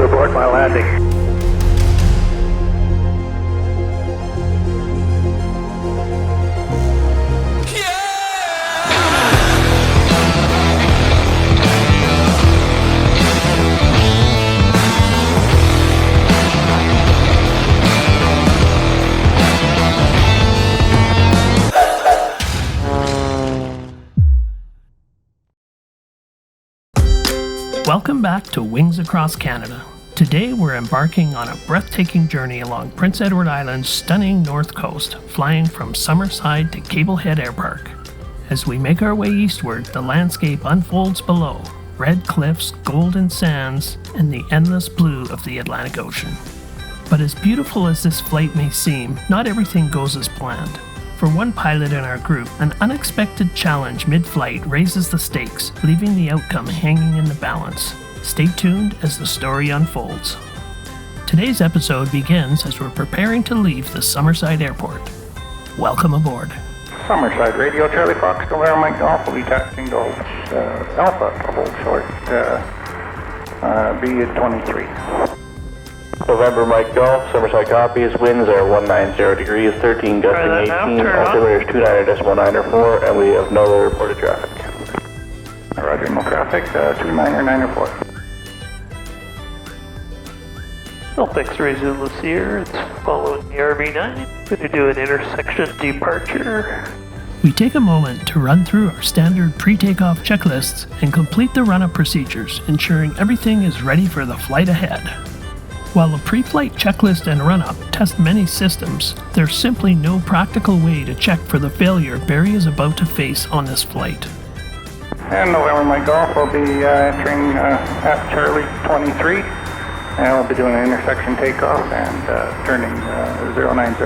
to abort my landing. Welcome back to Wings Across Canada. Today we're embarking on a breathtaking journey along Prince Edward Island's stunning north coast, flying from Summerside to Cable Head Airpark. As we make our way eastward, the landscape unfolds below, red cliffs, golden sands, and the endless blue of the Atlantic Ocean. But as beautiful as this flight may seem, not everything goes as planned. For one pilot in our group, an unexpected challenge mid-flight raises the stakes, leaving the outcome hanging in the balance. Stay tuned as the story unfolds. Today's episode begins as we're preparing to leave the Summerside Airport. Welcome aboard. Summerside Radio, Charlie Fox, November Mike Golf will be taxiing to Alpha, to hold short, B23. November Mike Golf, Summerside copies, winds are 190 degrees, 13 gusting 18, altimeter is 29.9 and we have no other reported traffic. Roger, no traffic, 2994. Alpha X-ray Zulu here, it's following the RV9. Going to do an intersection departure. We take a moment to run through our standard pre-takeoff checklists and complete the run-up procedures, ensuring everything is ready for the flight ahead. While the pre-flight checklist and run-up test many systems, there's simply no practical way to check for the failure Barry is about to face on this flight. And November Mike Golf will be entering at Charlie 23, and we'll be doing an intersection takeoff and turning 090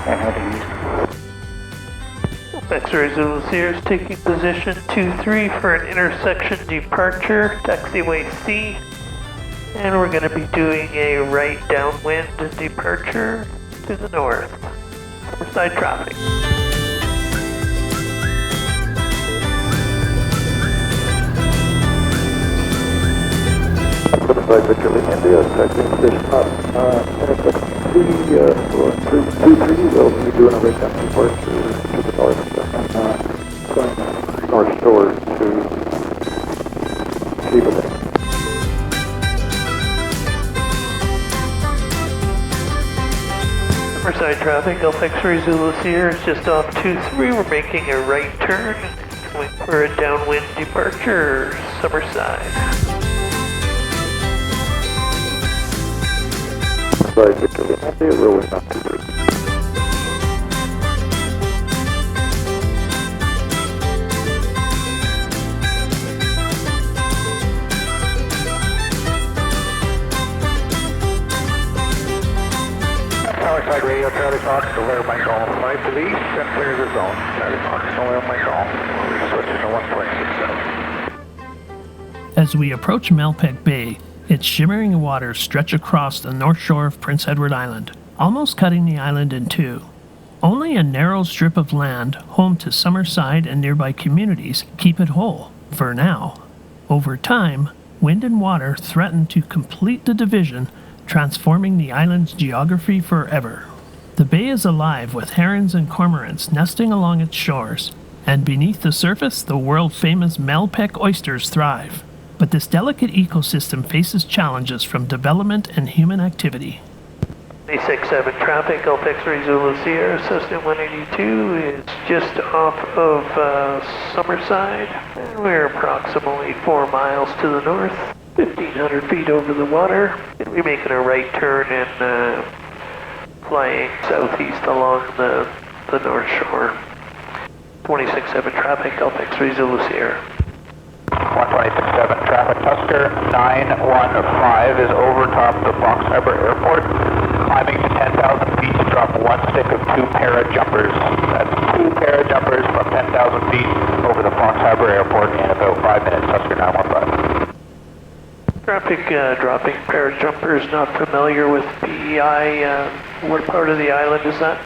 and heading east. X-ray Zulu here is taking position 2-3 for an intersection departure, taxiway C. And we're going to be doing a right downwind departure to the north. Summerside traffic. Summerside, Victor Lee, India, taxiing position intersection C, 2-3, we'll be doing a right down departure to the north, going north shore to Cable Head. Summerside traffic, Alpha X-ray Zulu here is just off 2-3. We're making a right turn, going for a downwind departure, Summerside. Summerside, Victor Lee, India, rolling up to the Summerside Radio, Charlie Fox, November Mike Golf, 5 to the east and clear the zone. Charlie Fox, November Mike Golf, we're switching to 1.67. As we approach Malpeque Bay, its shimmering waters stretch across the north shore of Prince Edward Island, almost cutting the island in two. Only a narrow strip of land, home to Summerside and nearby communities, keep it whole, for now. Over time, wind and water threaten to complete the division, transforming the island's geography forever. The bay is alive with herons and cormorants nesting along its shores, and beneath the surface, the world-famous Malpeque oysters thrive. But this delicate ecosystem faces challenges from development and human activity. 367 traffic, Alpha X-ray Zulu Sierra, Cessna 182 is just off of Summerside, and we're approximately 4 miles to the north, 1,500 feet over the water, and we're making a right turn and flying southeast along the north shore. 267 traffic, Alpha X-ray Zulu Sierra. 126.7 traffic, Tusker 915 is over top of Fox Harbor Airport, climbing to 10,000 feet to drop one stick of 2 para-jumpers. That's 2 para-jumpers from 10,000 feet over the Fox Harbor Airport in about 5 minutes, Tusker 915. Traffic dropping para-jumpers, not familiar with PEI. What part of the island is that?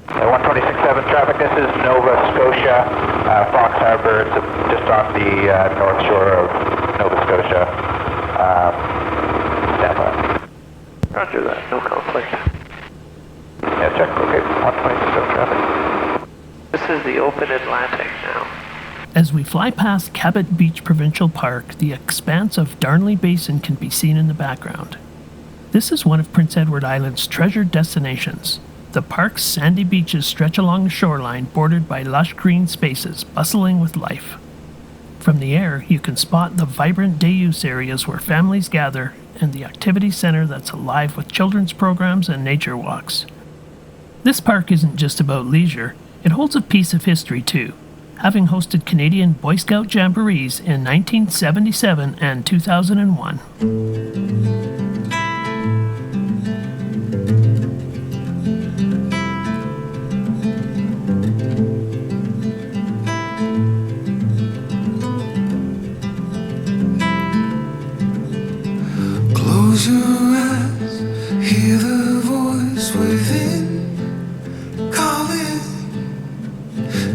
126.7 traffic, this is Nova Scotia, Fox Harbor. It's just on the north shore of Nova Scotia. Roger that, no conflict. Yeah, check, okay, 126 traffic. This is the open Atlantic now. As we fly past Cabot Beach Provincial Park, the expanse of Darnley Basin can be seen in the background. This is one of Prince Edward Island's treasured destinations. The park's sandy beaches stretch along the shoreline, bordered by lush green spaces bustling with life. From the air, you can spot the vibrant day-use areas where families gather and the activity center that's alive with children's programs and nature walks. This park isn't just about leisure, it holds a piece of history too, having hosted Canadian Boy Scout jamborees in 1977 and 2001. Close your eyes, hear the voice within, calling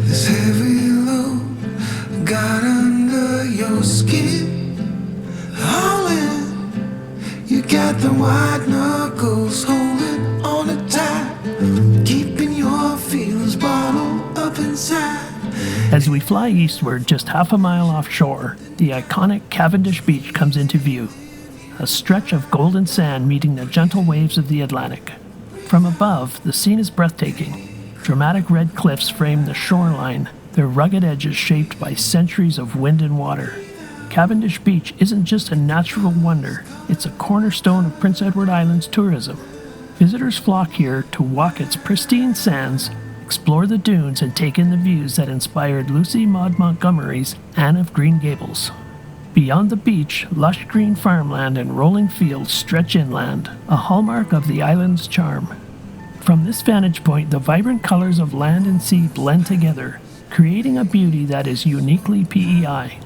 this heavy load got under your skin, hauling. You got the white knuckles holding on it tight, keeping your feelings bottled up inside. As we fly eastward just half a mile offshore, the iconic Cavendish beach comes into view. A stretch of golden sand meeting the gentle waves of the Atlantic. From above, the scene is breathtaking. Dramatic red cliffs frame the shoreline, their rugged edges shaped by centuries of wind and water. Cavendish Beach isn't just a natural wonder, it's a cornerstone of Prince Edward Island's tourism. Visitors flock here to walk its pristine sands, explore the dunes, and take in the views that inspired Lucy Maud Montgomery's Anne of Green Gables. Beyond the beach, lush green farmland and rolling fields stretch inland, a hallmark of the island's charm. From this vantage point, the vibrant colors of land and sea blend together, creating a beauty that is uniquely PEI.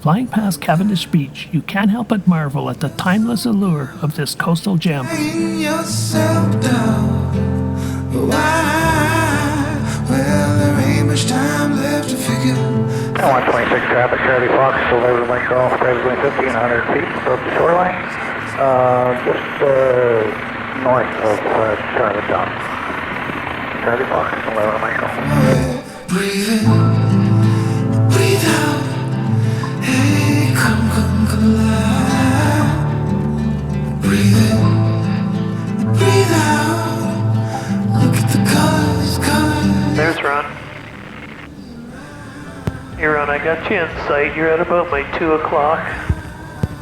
Flying past Cavendish Beach, you can't help but marvel at the timeless allure of this coastal gem. Bring yourself down. Why? Well, there ain't much time left to figure. 126 traffic, Charlie Fox, deliver Mike Golf, driver's wind 1,500 feet, above the shoreline, just north of Charlottetown. Charlie Fox, deliver Mike Golf. Breathe in, breathe out. Hey, come alive. Breathe in, breathe out. Look at the colors. There's Ron. Hey Ron, I got you in sight. You're at about my 2 o'clock.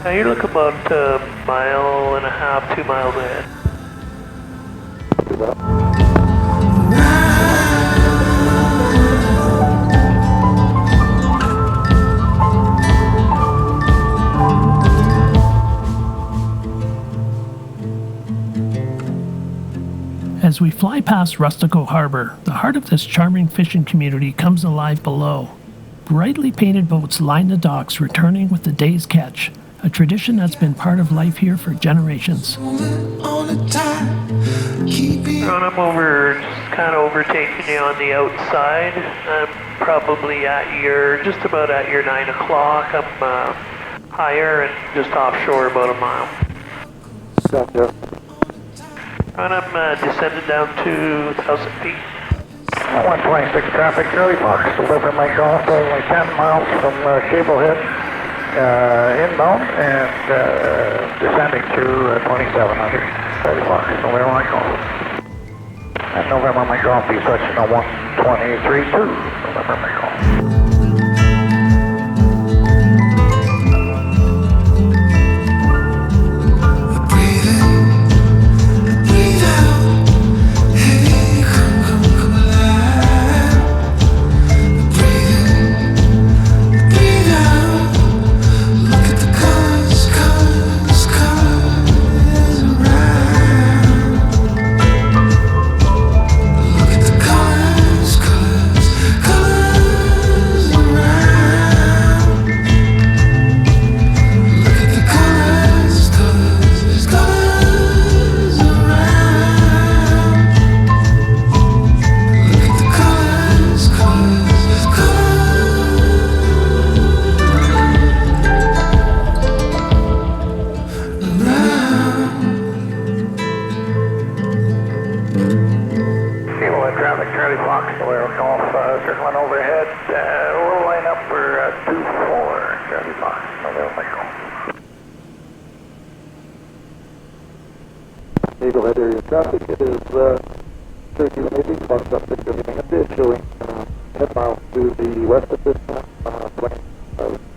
Now you look about a mile and a half, 2 miles ahead. As we fly past Rustico Harbor, the heart of this charming fishing community comes alive below. Brightly painted boats line the docks, returning with the day's catch, a tradition that's been part of life here for generations. Ron, I'm just kind of overtaking you on the outside. I'm probably just about at your 9 o'clock. I'm higher and just offshore about a mile. Stop there. Ron, I'm descended down to 1,000 feet. 126 traffic, Charlie Fox, deliver Mike Golf, only 10 miles from Cable Head, inbound, and descending to 2,700. Charlie Fox, deliver Mike Golf. And November Mike Golf, be switching to 123.2, deliver Mike Golf. Cable Head area traffic. It is 1380, box up Victor Leamington, showing 10 miles to the west of this time, plane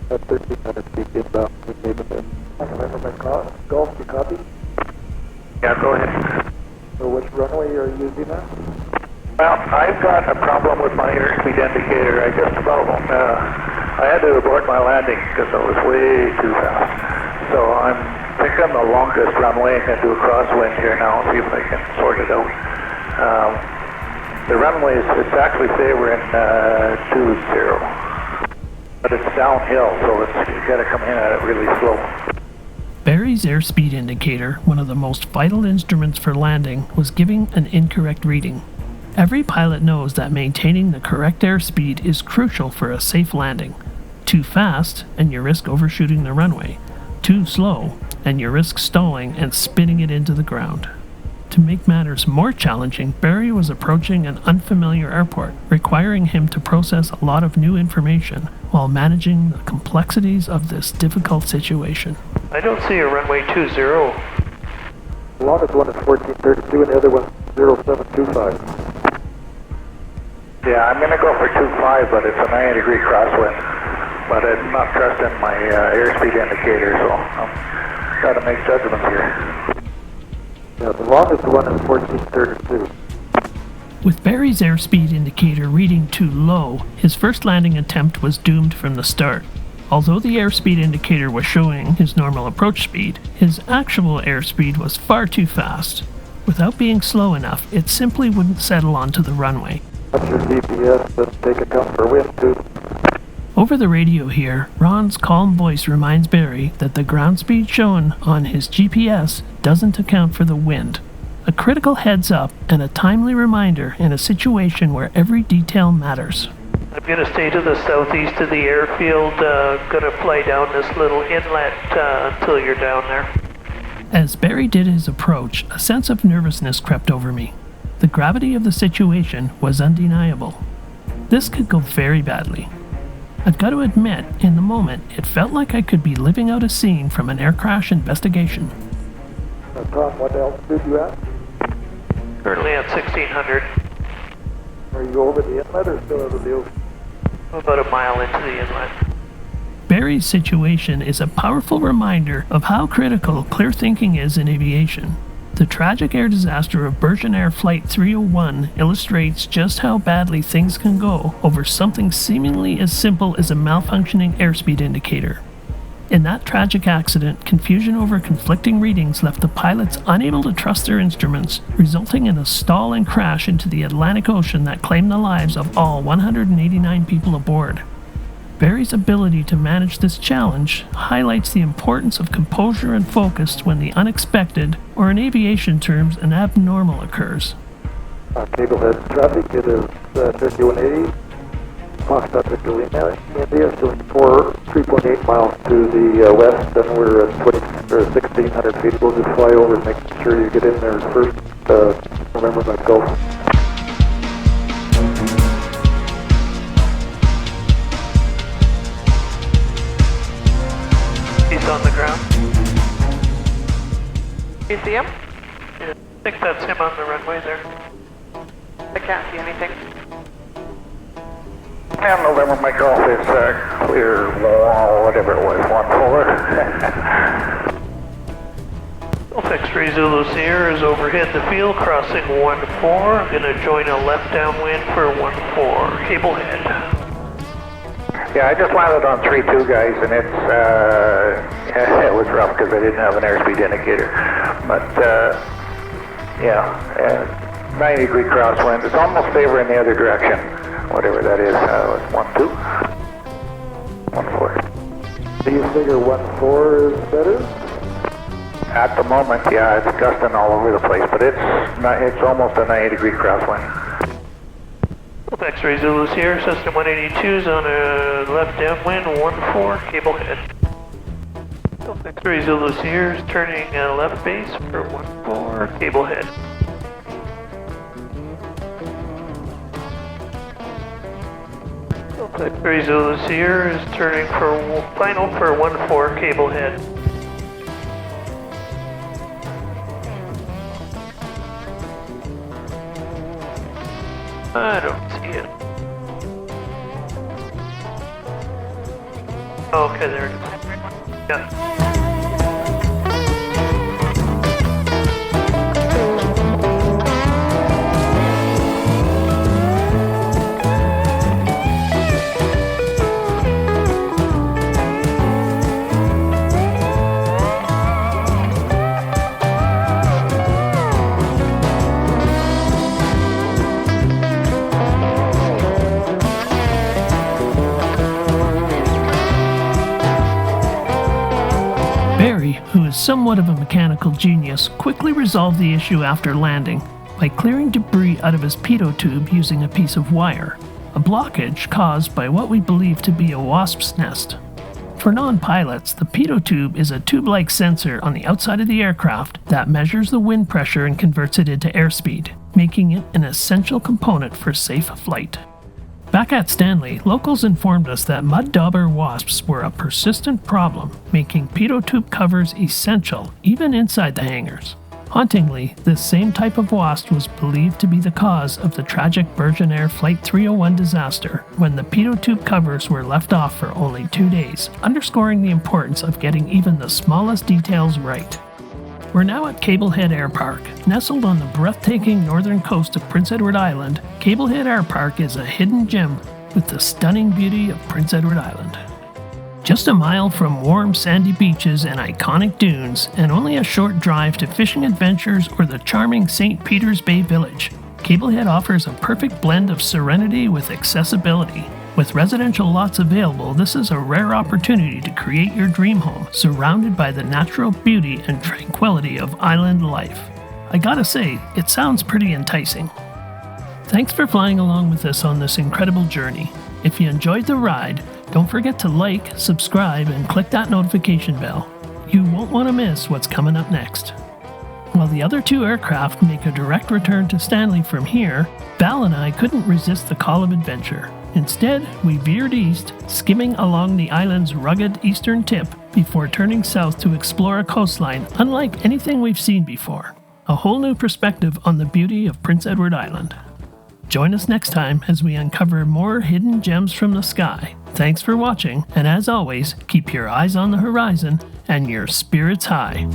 at 1,300 feet inbound to Cable Head. November Golf, you copy? Yeah, go ahead. So which runway are you using now? Well, I've got a problem with my airspeed indicator. I had to abort my landing because I was way too fast. So I'm picking the longest runway and going to do a crosswind here now and see if I can sort it out. The runway it's actually favoring 20, but it's downhill, so you got to come in at it really slow. Barry's airspeed indicator, one of the most vital instruments for landing, was giving an incorrect reading. Every pilot knows that maintaining the correct airspeed is crucial for a safe landing. Too fast, and you risk overshooting the runway. Too slow, and you risk stalling and spinning it into the ground. To make matters more challenging, Barry was approaching an unfamiliar airport, requiring him to process a lot of new information while managing the complexities of this difficult situation. I don't see a runway 20. The longest one is 1432 and the other one 0725. Yeah, I'm going to go for 25, but it's a 90-degree crosswind. But I'm not trusting my airspeed indicator, so I've got to make judgments here. Yeah, the longest one is 1432. With Barry's airspeed indicator reading too low, his first landing attempt was doomed from the start. Although the airspeed indicator was showing his normal approach speed, his actual airspeed was far too fast. Without being slow enough, it simply wouldn't settle onto the runway. What's your GPS? Let's take account for wind too. Over the radio here, Ron's calm voice reminds Barry that the ground speed shown on his GPS doesn't account for the wind. A critical heads up and a timely reminder in a situation where every detail matters. I'm going to stay to the southeast of the airfield, going to fly down this little inlet until you're down there. As Barry did his approach, a sense of nervousness crept over me. The gravity of the situation was undeniable. This could go very badly. I've got to admit, in the moment, it felt like I could be living out a scene from an air crash investigation. Tom, what altitude you at? Currently at 1600. Are you over the inlet or still over the ocean? About a mile into the inlet. Barry's situation is a powerful reminder of how critical clear thinking is in aviation. The tragic air disaster of Bergen Air Flight 301 illustrates just how badly things can go over something seemingly as simple as a malfunctioning airspeed indicator. In that tragic accident, confusion over conflicting readings left the pilots unable to trust their instruments, resulting in a stall and crash into the Atlantic Ocean that claimed the lives of all 189 people aboard. Barry's ability to manage this challenge highlights the importance of composure and focus when the unexpected, or in aviation terms, an abnormal occurs. Cable Head traffic, it is 3180. Foxtrot Victor Lima, India, showing 3.8 miles to the west, and we're at 1,600 feet. We'll just fly over and make sure you get in there first. Remember my Gulf. He's on the ground. You see him? Yeah, I think that's him on the runway there. I can't see anything. And November, my Golf is clear, whatever it was, 1-4. Golf X-ray Zulu Sierra is overhead the field, crossing 1-4. I'm going to join a left downwind for 1-4, Cable Head. Yeah, I just landed on 3-2, guys, and it was rough because I didn't have an airspeed indicator. But, 90-degree crosswind. It's almost favoring the other direction, whatever that is. It's 1-2. 1-4. Do you figure 1-4 is better? At the moment, yeah, it's gusting all over the place, but it's almost a 90-degree crosswind. X-ray Zulu Sierra, System 182 is on a left downwind, 1-4, Cable Head. X-ray Zulu Sierra is turning left base for 1-4, Cable Head. X-ray Zulu Sierra is turning for final for 1-4, Cable Head. I don't see it. Okay, there it is. Yeah. Barry, who is somewhat of a mechanical genius, quickly resolved the issue after landing by clearing debris out of his pitot tube using a piece of wire, a blockage caused by what we believe to be a wasp's nest. For non-pilots, the pitot tube is a tube-like sensor on the outside of the aircraft that measures the wind pressure and converts it into airspeed, making it an essential component for safe flight. Back at Stanley, locals informed us that mud dauber wasps were a persistent problem, making pitot tube covers essential even inside the hangars. Hauntingly, this same type of wasp was believed to be the cause of the tragic Virgin Air Flight 301 disaster when the pitot tube covers were left off for only 2 days, underscoring the importance of getting even the smallest details right. We're now at Cable Head Airpark. Nestled on the breathtaking northern coast of Prince Edward Island, Cable Head Airpark is a hidden gem with the stunning beauty of Prince Edward Island. Just a mile from warm sandy beaches and iconic dunes, and only a short drive to fishing adventures or the charming St. Peter's Bay Village, Cable Head offers a perfect blend of serenity with accessibility. With residential lots available, this is a rare opportunity to create your dream home, surrounded by the natural beauty and tranquility of island life. I gotta say, it sounds pretty enticing. Thanks for flying along with us on this incredible journey. If you enjoyed the ride, don't forget to like, subscribe, and click that notification bell. You won't want to miss what's coming up next. While the other 2 aircraft make a direct return to Stanley from here, Val and I couldn't resist the call of adventure. Instead, we veered east, skimming along the island's rugged eastern tip before turning south to explore a coastline unlike anything we've seen before. A whole new perspective on the beauty of Prince Edward Island. Join us next time as we uncover more hidden gems from the sky. Thanks for watching, and as always, keep your eyes on the horizon and your spirits high.